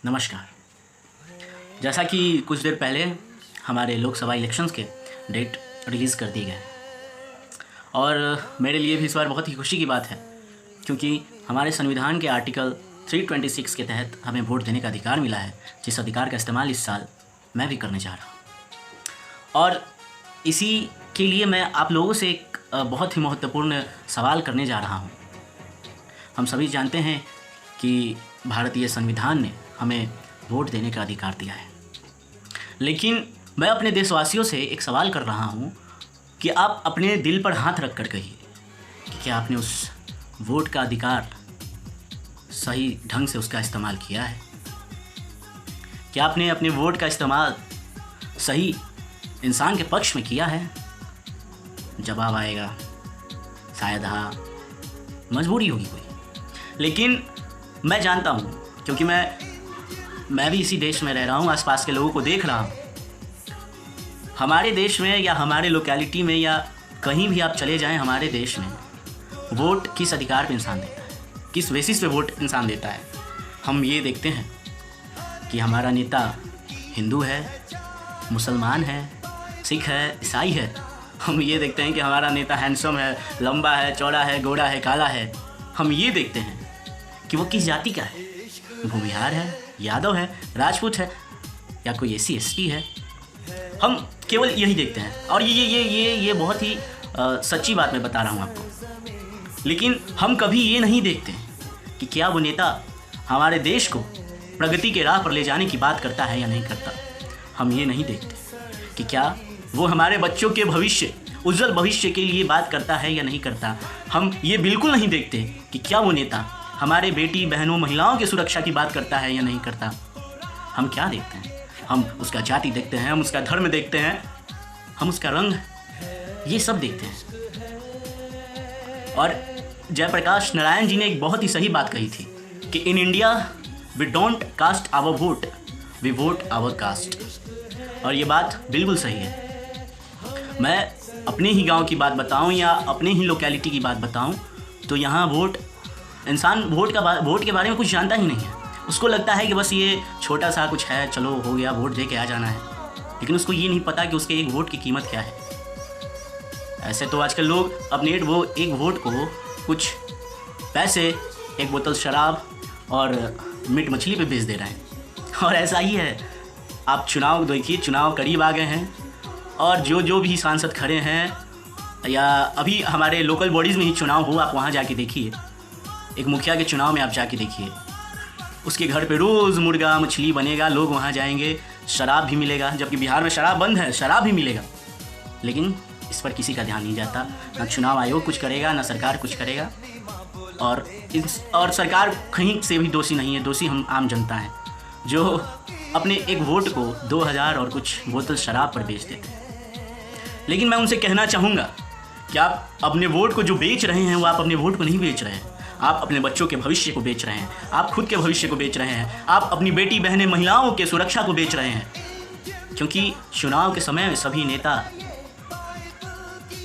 नमस्कार। जैसा कि कुछ देर पहले हमारे लोकसभा इलेक्शंस के डेट रिलीज़ कर दिए गए और मेरे लिए भी इस बार बहुत ही खुशी की बात है, क्योंकि हमारे संविधान के आर्टिकल 326 के तहत हमें वोट देने का अधिकार मिला है, जिस अधिकार का इस्तेमाल इस साल मैं भी करने जा रहा हूँ। और इसी के लिए मैं आप लोगों से एक बहुत ही महत्वपूर्ण सवाल करने जा रहा हूँ। हम सभी जानते हैं कि भारतीय संविधान ने हमें वोट देने का अधिकार दिया है, लेकिन मैं अपने देशवासियों से एक सवाल कर रहा हूँ कि आप अपने दिल पर हाथ रख कर कहिए कि क्या आपने उस वोट का अधिकार सही ढंग से उसका इस्तेमाल किया है? क्या आपने अपने वोट का इस्तेमाल सही इंसान के पक्ष में किया है? जवाब आएगा शायद हाँ, मजबूरी होगी कोई। लेकिन मैं जानता हूँ, क्योंकि मैं भी इसी देश में रह रहा हूँ, आसपास के लोगों को देख रहा हूँ। हमारे देश में या हमारे लोकेलिटी में या कहीं भी आप चले जाएं हमारे देश में, वोट किस अधिकार पे इंसान देता है, किस बेसिस पे वोट इंसान देता है। हम ये देखते हैं कि हमारा नेता हिंदू है, मुसलमान है, सिख है, ईसाई है। हम ये देखते हैं कि हमारा नेता हैंडसम है, लंबा है, चौड़ा है, गोरा है, काला है। हम ये देखते हैं कि वो किस जाति का है, भूमिहार है, यादव है, राजपूत है या कोई SC ST है। हम केवल यही देखते हैं और ये बहुत ही सच्ची बात मैं बता रहा हूँ आपको। लेकिन हम कभी ये नहीं देखते कि क्या वो नेता हमारे देश को प्रगति के राह पर ले जाने की बात करता है या नहीं करता। हम ये नहीं देखते कि क्या वो हमारे बच्चों के भविष्य, उज्जवल भविष्य के लिए बात करता है या नहीं करता। हम ये बिल्कुल नहीं देखते कि क्या वो नेता हमारे बेटी बहनों महिलाओं की सुरक्षा की बात करता है या नहीं करता। हम क्या देखते हैं? हम उसका जाति देखते हैं, हम उसका धर्म देखते हैं, हम उसका रंग, ये सब देखते हैं। और जयप्रकाश नारायण जी ने एक बहुत ही सही बात कही थी कि in India we don't cast our vote, we vote our caste. और ये बात बिल्कुल सही है। मैं अपने ही गांव की बात बताऊं या अपने ही लोकेलिटी की बात बताऊं तो यहाँ इंसान वोट के बारे में कुछ जानता ही नहीं है। उसको लगता है कि बस ये छोटा सा कुछ है, चलो हो गया, वोट दे के आ जाना है। लेकिन उसको ये नहीं पता कि उसके एक वोट की कीमत क्या है। ऐसे तो आजकल लोग अपने एक वोट को कुछ पैसे, एक बोतल शराब और मीट मछली पे बेच दे रहे हैं। और ऐसा ही है। आप चुनाव देखिए, चुनाव करीब आ गए हैं और जो भी सांसद खड़े हैं, या अभी हमारे लोकल बॉडीज़ में ही चुनाव हो, आप वहाँ जाके देखिए। एक मुखिया के चुनाव में आप जाके देखिए, उसके घर पे रोज़ मुर्गा मछली बनेगा, लोग वहाँ जाएंगे, शराब भी मिलेगा। जबकि बिहार में शराब बंद है, शराब भी मिलेगा। लेकिन इस पर किसी का ध्यान नहीं जाता। ना चुनाव आयोग कुछ करेगा, ना सरकार कुछ करेगा। और सरकार कहीं से भी दोषी नहीं है। दोषी हम आम जनता हैं, जो अपने एक वोट को 2000 और कुछ बोतल शराब पर बेच देते हैं। लेकिन मैं उनसे कहना चाहूँगा कि आप अपने वोट को जो बेच रहे हैं, वो आप अपने वोट को नहीं बेच रहे हैं। आप अपने बच्चों के भविष्य को बेच रहे हैं, आप खुद के भविष्य को बेच रहे हैं, आप अपनी बेटी बहनें महिलाओं के सुरक्षा को बेच रहे हैं। क्योंकि चुनाव के समय में सभी नेता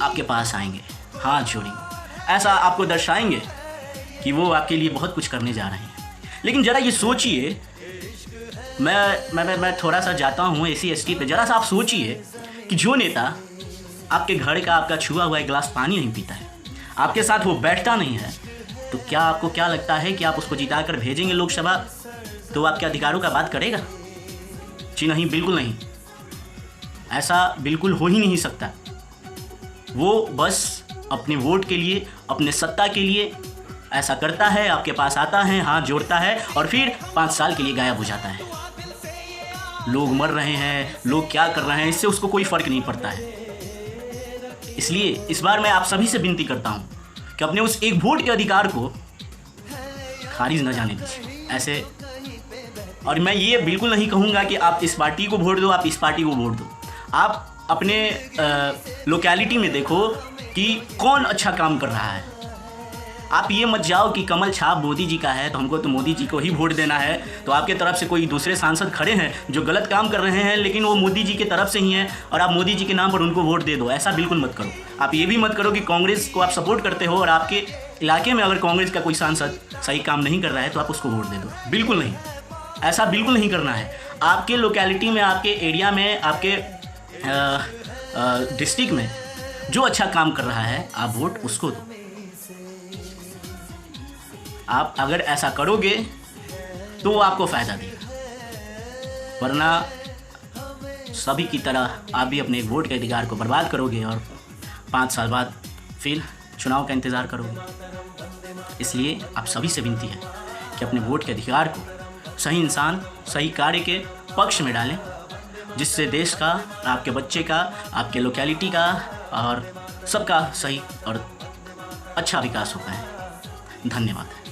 आपके पास आएंगे, हाथ जोड़ेंगे, ऐसा आपको दर्शाएंगे कि वो आपके लिए बहुत कुछ करने जा रहे हैं। लेकिन ज़रा ये सोचिए, मैं थोड़ा सा जाता हूँ SC ST पे, ज़रा सा आप सोचिए कि जो नेता आपके घर का आपका छुआ हुआ एक गिलास पानी नहीं पीता है, आपके साथ वो बैठता नहीं है, तो क्या आपको क्या लगता है कि आप उसको जिता कर भेजेंगे लोकसभा तो वो आपके अधिकारों का बात करेगा? जी नहीं, बिल्कुल नहीं। ऐसा बिल्कुल हो ही नहीं सकता। वो बस अपने वोट के लिए, अपने सत्ता के लिए ऐसा करता है, आपके पास आता है, हाथ जोड़ता है और फिर 5 साल के लिए गायब हो जाता है। लोग मर रहे हैं, लोग क्या कर रहे हैं, इससे उसको कोई फ़र्क नहीं पड़ता है। इसलिए इस बार मैं आप सभी से विनती करता हूँ कि अपने उस एक वोट के अधिकार को खारिज न जाने दीजिए ऐसे। और मैं ये बिल्कुल नहीं कहूँगा कि आप इस पार्टी को वोट दो, आप इस पार्टी को वोट दो। आप अपने लोकेलिटी में देखो कि कौन अच्छा काम कर रहा है। आप ये मत जाओ कि कमल छाप मोदी जी का है तो हमको तो मोदी जी को ही वोट देना है, तो आपके तरफ से कोई दूसरे सांसद खड़े हैं जो गलत काम कर रहे हैं लेकिन वो मोदी जी की तरफ से ही हैं और आप मोदी जी के नाम पर उनको वोट दे दो। ऐसा बिल्कुल मत करो। आप ये भी मत करो कि कांग्रेस को आप सपोर्ट करते हो और आपके इलाके में अगर कांग्रेस का कोई सांसद सही काम नहीं कर रहा है तो आप उसको वोट दे दो। बिल्कुल नहीं, ऐसा बिल्कुल नहीं करना है। आपके लोकेलिटी में, आपके एरिया में, आपके डिस्ट्रिक्ट में जो अच्छा काम कर रहा है आप वोट उसको दो। आप अगर ऐसा करोगे तो वो आपको फ़ायदा देगा, वरना सभी की तरह आप भी अपने वोट के अधिकार को बर्बाद करोगे और 5 साल बाद फिर चुनाव का इंतज़ार करोगे। इसलिए आप सभी से विनती है कि अपने वोट के अधिकार को सही इंसान, सही कार्य के पक्ष में डालें, जिससे देश का, आपके बच्चे का, आपके लोकेलिटी का और सबका सही और अच्छा विकास हो पाए। धन्यवाद।